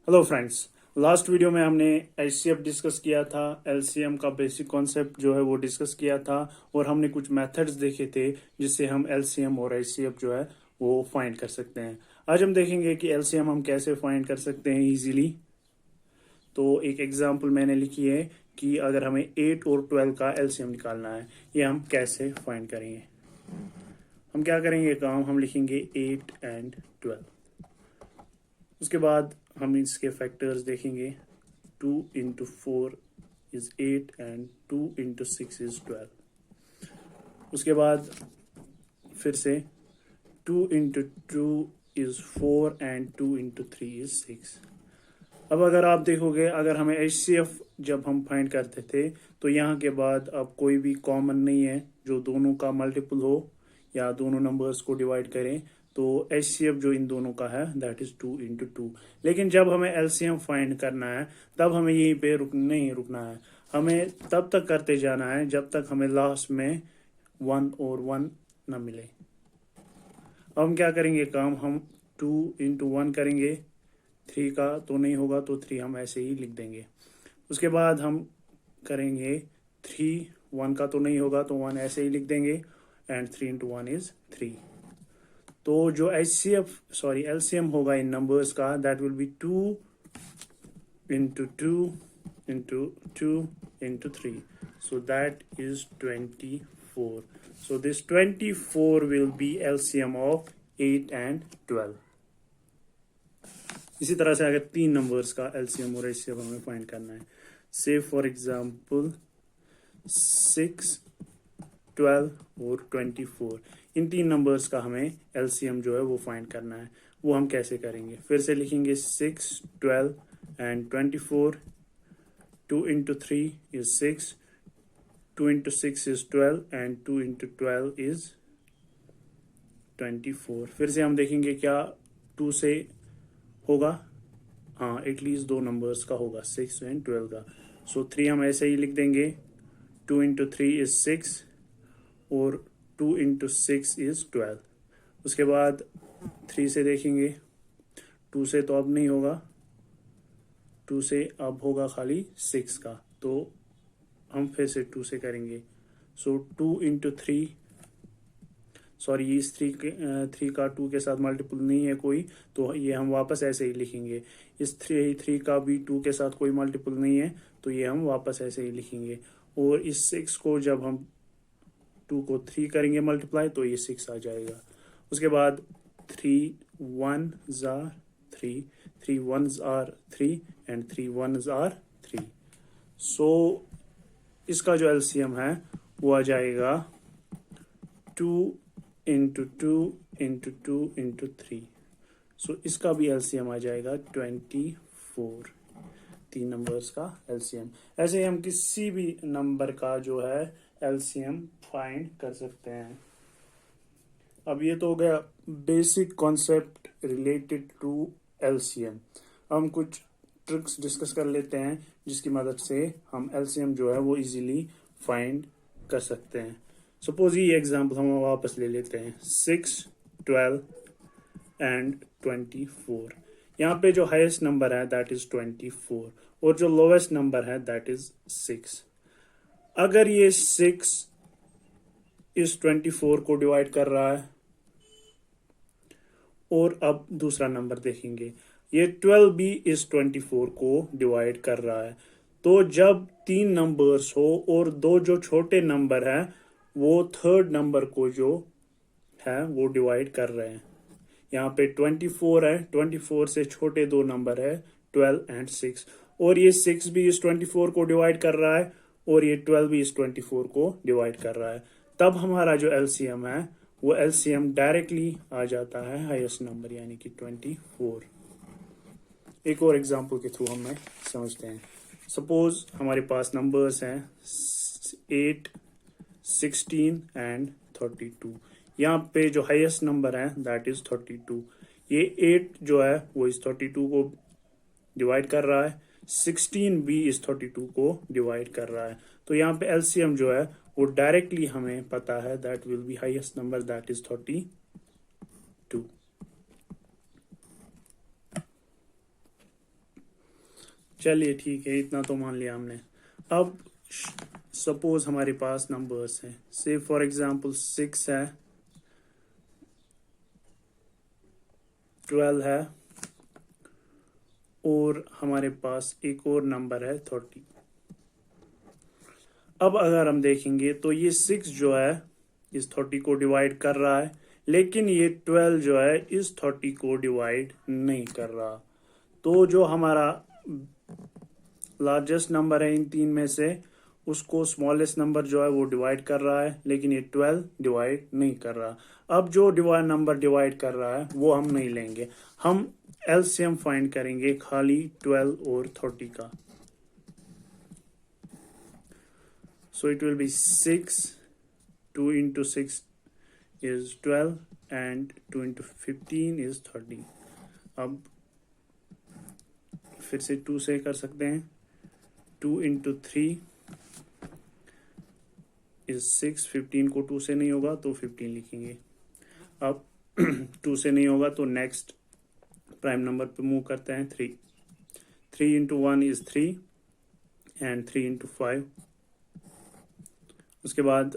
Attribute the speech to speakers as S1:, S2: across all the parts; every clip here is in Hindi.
S1: Hello friends. लास्ट वीडियो में हमने एचसीएफ डिस्कस किया था, एलसीएम का बेसिक कॉन्सेप्ट जो है वो डिस्कस किया था और हमने कुछ मेथड्स देखे थे जिससे हम एलसीएम और एचसीएफ जो है वो फाइंड कर सकते हैं। आज हम देखेंगे कि एलसीएम हम कैसे फाइंड कर सकते हैं इजीली। तो एक एग्जांपल मैंने लिखी है कि अगर हमें 8 और 12 का एलसीएम निकालना है, ये हम कैसे फाइंड करेंगे। हम क्या करेंगे काम, हम लिखेंगे 8 एंड 12। उसके बाद हम इसके फैक्टर्स देखेंगे। 2 into 4 is 8 and 2 into 6 is 12। उसके बाद फिर से 2 into 2 is 4 and 2 into 3 is 6। अब अगर आप देखोगे, अगर हमें एचसीएफ जब हम फाइंड करते थे तो यहाँ के बाद अब कोई भी कॉमन नहीं है जो दोनों का मल्टीपल हो या दोनों नंबर्स को डिवाइड करें। तो एचसीएफ जो इन दोनों का है दैट इज 2 इंटू 2। लेकिन जब हमें एलसीएम फाइंड करना है तब हमें यहीं पे नहीं रुकना है, हमें तब तक करते जाना है जब तक हमें लास्ट में 1 और 1 न मिले। अब हम क्या करेंगे काम, हम 2 इंटू 1 करेंगे। 3 का तो नहीं होगा तो 3 हम ऐसे ही लिख देंगे। उसके बाद हम करेंगे 3, 1 का तो नहीं होगा तो 1 ऐसे ही लिख देंगे एंड 3 इंटू 1 इज 3। तो जो एलसीएम होगा इन नंबर्स का that will be 2 into 2 into 2 into 3। So that is 24। So this 24 will be LCM of 8 and 12। इसी तरह से अगर 3 नंबर्स का एलसीएम और एचसीएफ हमें फाइंड करना है, से फॉर एग्जांपल 6, 12 और 24, इन 3 नंबर्स का हमें एलसीएम जो है वो फाइंड करना है। वो हम कैसे करेंगे, फिर से लिखेंगे 6, 12 and 24। 2 into 3 is 6, 2 into 6 is 12 and 2 into 12 is 24। फिर से हम देखेंगे क्या 2 से होगा, हाँ एटलीस्ट 2 नंबर्स का होगा, 6 एंड 12 का। सो 3 हम ऐसे ही लिख देंगे। 2 इंटू 3 इज 6 और 2 इंटू 6 इज 12। उसके बाद 3 से देखेंगे, 2 से तो अब नहीं होगा, 2 से अब होगा खाली 6 का, तो हम फिर से 2 से करेंगे। सो 2 इंटू 3, सॉरी इस 3 का 2 के साथ मल्टीपल नहीं है कोई, तो ये हम वापस ऐसे ही लिखेंगे। इस 3 का भी 2 के साथ कोई मल्टीपल नहीं है तो ये हम वापस ऐसे ही लिखेंगे। और इस 6 को जब हम 2 को 3 करेंगे मल्टीप्लाई तो ये 6 आ जाएगा। उसके बाद 3 1s are 3, 3 1s are 3 and 3 1s are 3। So इसका जो एलसीएम है वो आ जाएगा 2 इंटू 2 इंटू 2 इंटू 3। सो इसका भी एलसीएम आ जाएगा 24। 3 नंबर्स का एलसीएम। ऐसे ही हम किसी भी नंबर का जो है एलसीएम फाइंड कर सकते हैं। अब ये तो हो गया basic concept related to LCM. हम कुछ ट्रिक्स डिस्कस कर लेते हैं जिसकी मदद से हम एलसीएम जो है वो इजीली फाइंड कर सकते हैं। सपोज ये एग्जांपल हम वापस ले लेते हैं, 6, 12 एंड 24। यहाँ पे जो हाईएस्ट नंबर है दैट इज 24 और जो लोवेस्ट नंबर है दैट इज 6। अगर ये 6 इस 24 को डिवाइड कर रहा है, और अब दूसरा नंबर देखेंगे, ये 12 भी इस 24 को डिवाइड कर रहा है। तो जब 3 नंबर्स हो और 2 जो छोटे नंबर है वो थर्ड नंबर को जो है वो डिवाइड कर रहे हैं। यहाँ पे 24 है, 24 से छोटे 2 नंबर है 12 एंड 6, और ये 6 भी इस 24 को डिवाइड कर रहा है और ये 12 भी इस 24 को डिवाइड कर रहा है। तब हमारा जो एलसीएम है वो एलसीएम डायरेक्टली आ जाता है हाईएस्ट नंबर यानी कि 24। एक और एग्जांपल के थ्रू हमें समझते हैं। सपोज हमारे पास नंबर्स हैं 8, 16 एंड 32। यहाँ पे जो हाईएस्ट नंबर है दैट इज 32। ये 8 जो है वो इस 32 को डिवाइड कर रहा है, 16 भी इस 32 को डिवाइड कर रहा है। तो यहाँ पे एलसीएम जो है वो डायरेक्टली हमें पता है that will be highest number that is 32। चलिए ठीक है, इतना तो मान लिया हमने। अब सपोज हमारे पास नंबर्स हैं, से फॉर एग्जांपल 6 है, 12 है, और हमारे पास एक और नंबर है 30। अब अगर हम देखेंगे तो ये 6 जो है इस 30 को डिवाइड कर रहा है, लेकिन ये 12 जो है इस 30 को डिवाइड नहीं कर रहा। तो जो हमारा लार्जेस्ट नंबर है इन तीन में से, उसको स्मॉलेस्ट नंबर जो है वो डिवाइड कर रहा है, लेकिन ये 12 डिवाइड नहीं कर रहा। अब जो नंबर डिवाइड कर रहा है वो हम नहीं लेंगे, हम एलसीएम फाइंड करेंगे खाली 12 और 30 का। So it will be 6, 2 into 6 is 12 and 2 into 15 is 30. अब फिर से 2 से कर सकते हैं, 2 into 3 is 6, 15 को 2 से नहीं होगा तो 15 लिखेंगे। अब 2 से नहीं होगा तो नेक्स्ट प्राइम नंबर पे मूव करते हैं, 3 into 1 is 3 and 3 into 5। उसके बाद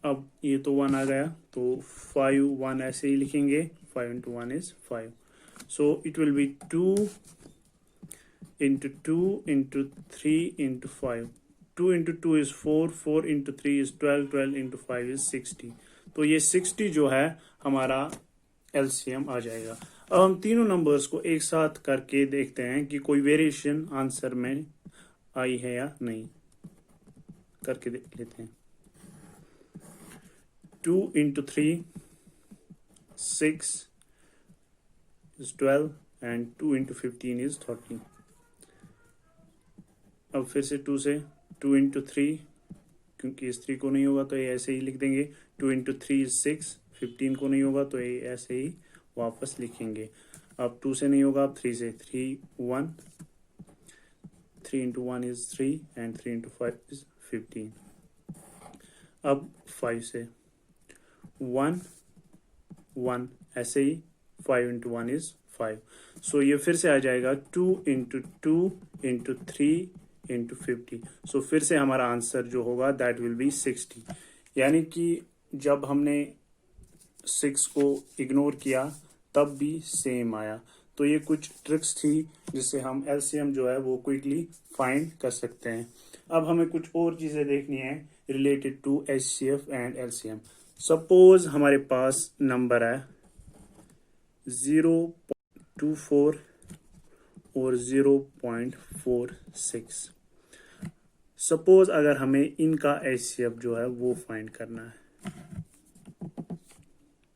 S1: अब ये तो 1 आ गया तो 5 1 ऐसे ही लिखेंगे, 5 into 1 is 5। So it will be 2 into 2 into 3 into 5। 2 into 2 is 4, 4 into 3 is 12, 12 into 5 is 60। तो ये 60 जो है हमारा एलसीएम आ जाएगा। अब हम तीनों नंबर्स को एक साथ करके देखते हैं कि कोई वेरिएशन आंसर में आई है या नहीं, करके देख लेते हैं। 2 into 3 6 is 12 and 2 into 15 is 30। अब फिर से 2 से, 2 into 3, क्योंकि इस 3 को नहीं होगा तो ये ऐसे ही लिख देंगे, 2 into 3 is 6, 15 को नहीं होगा तो ये ऐसे ही वापस लिखेंगे। अब 2 से नहीं होगा, अब 3 से, 3 1, 3 into 1 is 3 and 3 into 5 is 15। अब 5 से, 1 1 ऐसे ही, 5 into 1 is 5। सो ये फिर से आ जाएगा 2 into 2 into 3 into 50। सो फिर से हमारा आंसर जो होगा दैट विल बी 60। यानी कि जब हमने 6 को इग्नोर किया तब भी सेम आया। तो ये कुछ ट्रिक्स थी जिससे हम एलसीएम जो है वो क्विकली फाइंड कर सकते हैं। अब हमें कुछ और चीज़ें देखनी है related to HCF and LCM. Suppose हमारे पास नंबर है 0.24 और 0.46। सपोज अगर हमें इनका एचसीएफ जो है वो फाइंड करना है,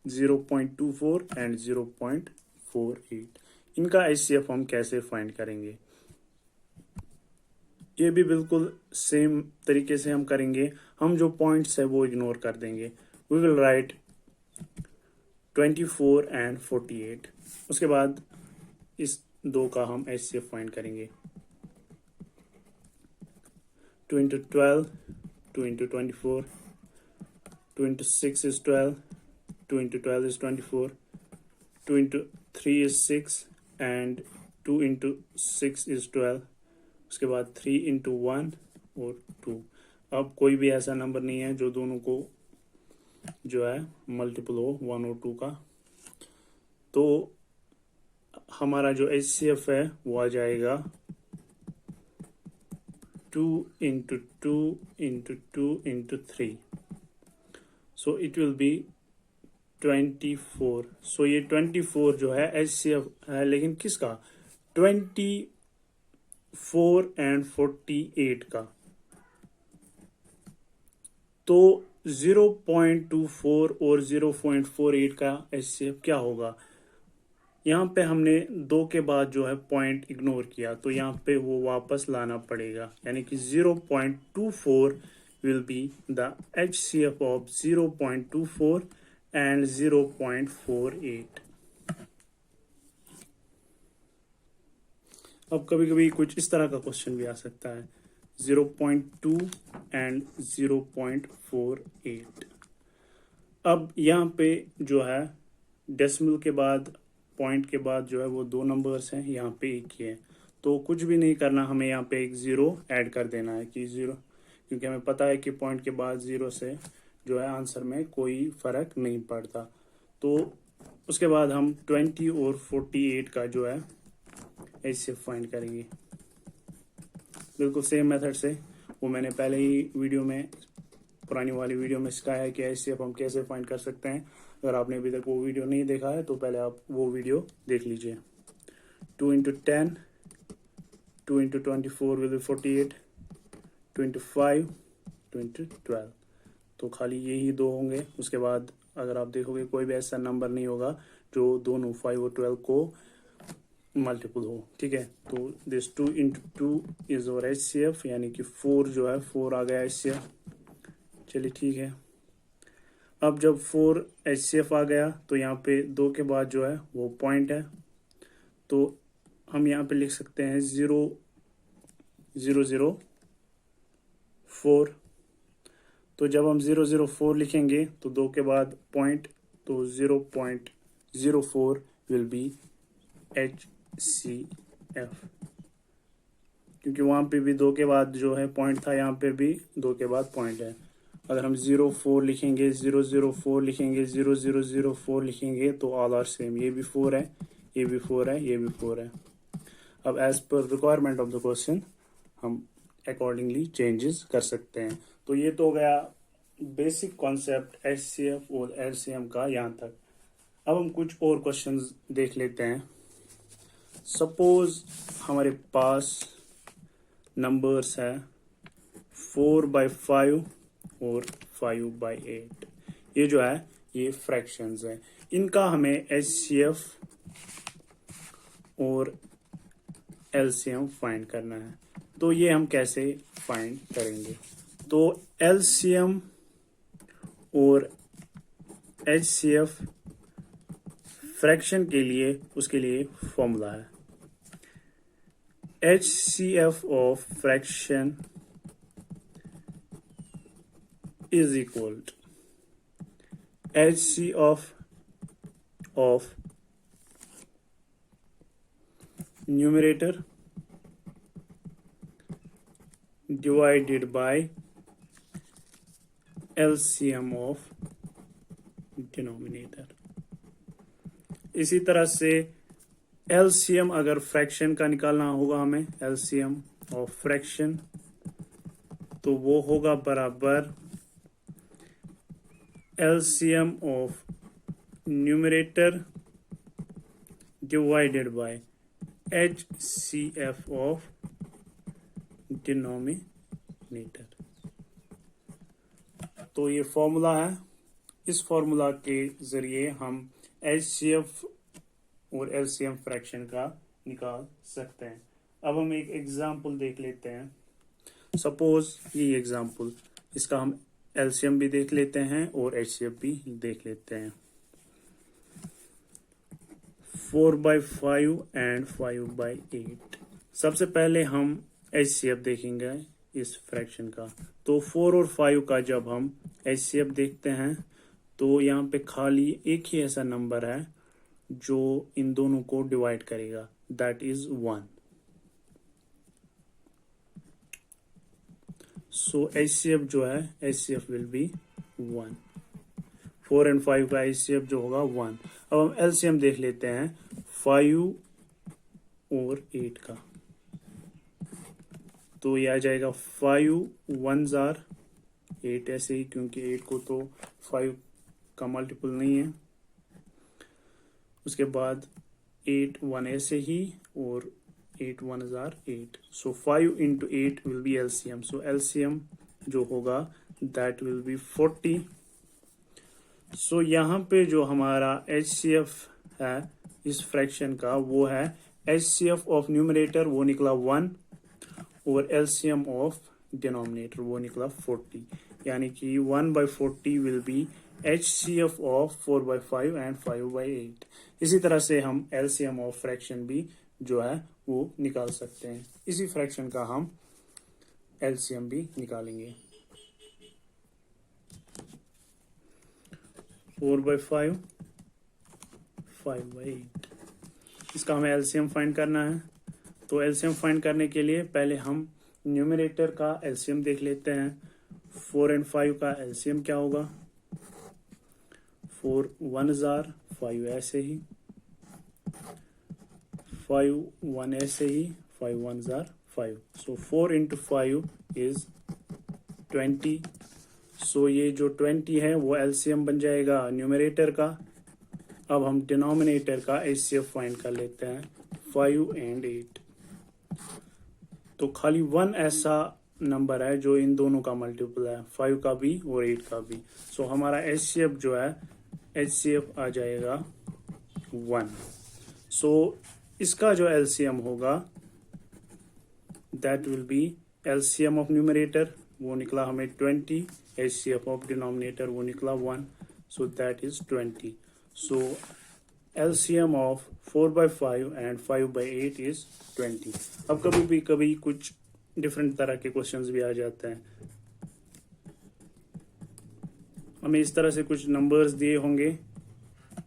S1: 0.24 एंड 0.48, इनका एचसीएफ हम कैसे फाइंड करेंगे? ये भी बिल्कुल सेम तरीके से हम करेंगे। हम जो पॉइंट्स है वो इग्नोर कर देंगे। We will write 24 and 48। उसके बाद इस दो का हम एचसीएफ फाइंड करेंगे। 2 into 12, 2 into 24, 2 into 6 is 12, 2 into 12 is 24, 2 into 3 is 6 and 2 into 6 is 12। उसके बाद 3 into 1 और 2। अब कोई भी ऐसा नंबर नहीं है जो दोनों को जो है मल्टीपल हो 1 और 2 का। तो हमारा जो एचसीएफ है वो आ जाएगा 2 into 2 into 2 into 3। So it will be 24। सो ये 24 जो है एचसीएफ है, लेकिन किसका? 24 एंड 48 का। तो 0.24 और 0.48 का एचसीएफ क्या होगा? यहाँ पे हमने 2 के बाद जो है पॉइंट इग्नोर किया, तो यहाँ पे वो वापस लाना पड़ेगा। यानी कि 0.24 will be the HCF of 0.24 and 0.48। अब कभी कभी कुछ इस तरह का क्वेश्चन भी आ सकता है, 0.2 एंड 0.48। अब यहाँ पे जो है डेसिमल के बाद, पॉइंट के बाद जो है वो 2 नंबर्स हैं, यहाँ पे एक ही है। तो कुछ भी नहीं करना, हमें यहाँ पे एक ज़ीरो ऐड कर देना है कि ज़ीरो, क्योंकि हमें पता है कि पॉइंट के बाद ज़ीरो से जो है आंसर में कोई फ़र्क नहीं पड़ता। तो उसके बाद हम 20 और 48 का जो है HCF फाइंड करेंगे बिल्कुल सेम मेथड से। वो मैंने पहले ही वीडियो में, पुरानी वाली वीडियो में सिखाया है कि HCF हम कैसे फाइंड कर सकते हैं। अगर आपने अभी तक वो वीडियो नहीं देखा है तो पहले आप वो वीडियो देख लीजिए। 2 into 10, 2 into 24 will be 48, 2 into 5, 2 into 12। तो खाली यही दो होंगे। उसके बाद अगर आप देखोगे कोई भी ऐसा नंबर नहीं होगा जो दोनों 5 और 12 को मल्टीपल हो। ठीक है, तो दिस 2 इंटू 2 इज और HCF, यानी कि 4 जो है 4 आ गया HCF। चलिए ठीक है, अब जब 4 HCF आ गया तो यहाँ पे 2 के बाद जो है वो पॉइंट है, तो हम यहाँ पे लिख सकते हैं 0 0 0 4। तो जब हम 0 0 4 लिखेंगे तो 2 के बाद पॉइंट, तो 0.04 विल बी HCF, क्योंकि वहाँ पे भी 2 के बाद जो है पॉइंट था, यहाँ पे भी 2 के बाद पॉइंट है। अगर हम 0 4 लिखेंगे, 0 0 4 लिखेंगे, 0 0 0 4 लिखेंगे तो ऑल आर सेम, ये भी 4 है, ये भी 4 है, ये भी 4 है। अब एज पर रिक्वायरमेंट ऑफ द क्वेश्चन हम अकॉर्डिंगली चेंजेस कर सकते हैं। तो ये तो हो गया बेसिक कॉन्सेप्ट HCF और LCM का यहाँ तक। अब हम कुछ और क्वेश्चंस देख लेते हैं। सपोज हमारे पास नंबर्स है 4/5 और 5/8। ये जो है ये फ्रैक्शंस है, इनका हमें HCF और LCM फाइंड करना है। तो ये हम कैसे फाइंड करेंगे? तो LCM और HCF फ्रैक्शन के लिए, उसके लिए फॉर्मूला है HCF of fraction is equal to HCF of numerator divided by LCM of denominator। इसी तरह से LCM अगर फ्रैक्शन का निकालना होगा हमें, LCM ऑफ फ्रैक्शन, तो वो होगा बराबर LCM of numerator divided by HCF of denominator। तो ये फॉर्मूला है, इस फॉर्मूला के जरिए हम HCF और LCM फ्रैक्शन का निकाल सकते हैं। अब हम एक एग्जांपल देख लेते हैं। सपोज ये एग्जांपल, इसका हम LCM भी देख लेते हैं और HCF भी देख लेते हैं। 4/5 एंड 5/8। सबसे पहले हम HCF देखेंगे इस फ्रैक्शन का। तो 4 और 5 का जब हम HCF देखते हैं तो यहाँ पे खाली एक ही ऐसा नंबर है जो इन दोनों को डिवाइड करेगा, दैट इज 1। सो HCF जो है, HCF विल बी 1। 4 एंड 5 का HCF जो होगा 1। अब हम LCM देख लेते हैं 5 और 8 का। तो ये आ जाएगा 5 1s are 8, ऐसे ही, क्योंकि 8 को तो 5 का मल्टीपल नहीं है। उसके बाद 8 1 ऐसे ही, और 8 1s are 8। So 5 into 8 will be LCM। So LCM जो होगा that will be 40। सो यहाँ पे जो हमारा HCF है इस फ्रैक्शन का, वो है HCF ऑफ न्यूमरेटर, वो निकला 1, और LCM ऑफ डिनोमिनेटर वो निकला 40, यानी कि 1/40 will be HCF of 4/5 and 5/8। इसी तरह से हम LCM ऑफ फ्रैक्शन भी जो है वो निकाल सकते हैं। इसी फ्रैक्शन का हम LCM भी निकालेंगे। 4/5 5/8, इसका हमें LCM फाइंड करना है। तो एलसीएम फाइंड करने के लिए पहले हम न्यूमरेटर का एलसीएम देख लेते हैं। 4 और 5 का एलसीएम क्या होगा? 4 1 जार, 5 ऐसे ही, 5 1 ऐसे ही, 5 1 जार 5। So 4 into 5 is 20। सो ये जो 20 है वो एलसीएम बन जाएगा न्यूमरेटर का। अब हम डिनोमिनेटर का एचसीएफ फाइंड कर लेते हैं। 5 और 8, तो खाली 1 ऐसा नंबर है जो इन दोनों का मल्टीपल है, 5 का भी और 8 का भी। सो हमारा एचसीएफ जो है, एचसीएफ आ जाएगा 1। सो इसका जो एलसीएम होगा that will be LCM of numerator, वो निकला हमें 20, एचसीएफ ऑफ डिनोमिनेटर वो निकला 1, so that is 20। So LCM of 4/5 and 5/8 is 20। अब कभी कुछ डिफरेंट तरह के क्वेश्चंस भी आ जाते हैं। हमें इस तरह से कुछ नंबर्स दिए होंगे,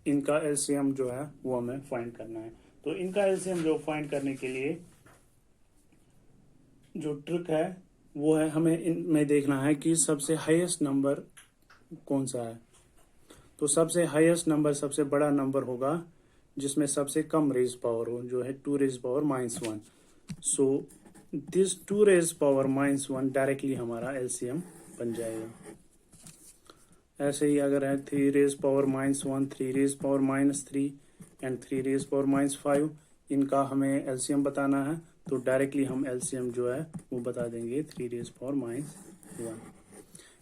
S1: इनका LCM जो है वो हमें फाइंड करना है। तो इनका LCM जो फाइंड करने के लिए जो ट्रिक है वो है, हमें इनमें देखना है कि सबसे हाईएस्ट नंबर कौन सा है। तो सबसे हाईएस्ट नंबर, सबसे बड़ा नंबर होगा जिसमें सबसे कम रेज पावर हो, जो है 2 raise power -1। So this 2 raise power -1 directly हमारा एलसीएम बन जाएगा। ऐसे ही अगर है 3 raise power -1, 3 raise power -3 and 3 raise power -5, इनका हमें एलसीएम बताना है। तो डायरेक्टली हम एलसीएम जो है वो बता देंगे 3 रेज पावर -1।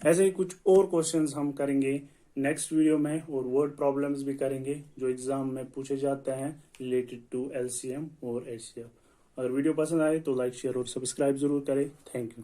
S1: ऐसे ही कुछ और क्वेश्चंस हम करेंगे नेक्स्ट वीडियो में, और वर्ड प्रॉब्लम्स भी करेंगे जो एग्जाम में पूछे जाते हैं रिलेटेड टू एलसीएम और एचसीएफ। अगर वीडियो पसंद आए तो लाइक, शेयर और सब्सक्राइब जरूर करें। Thank you.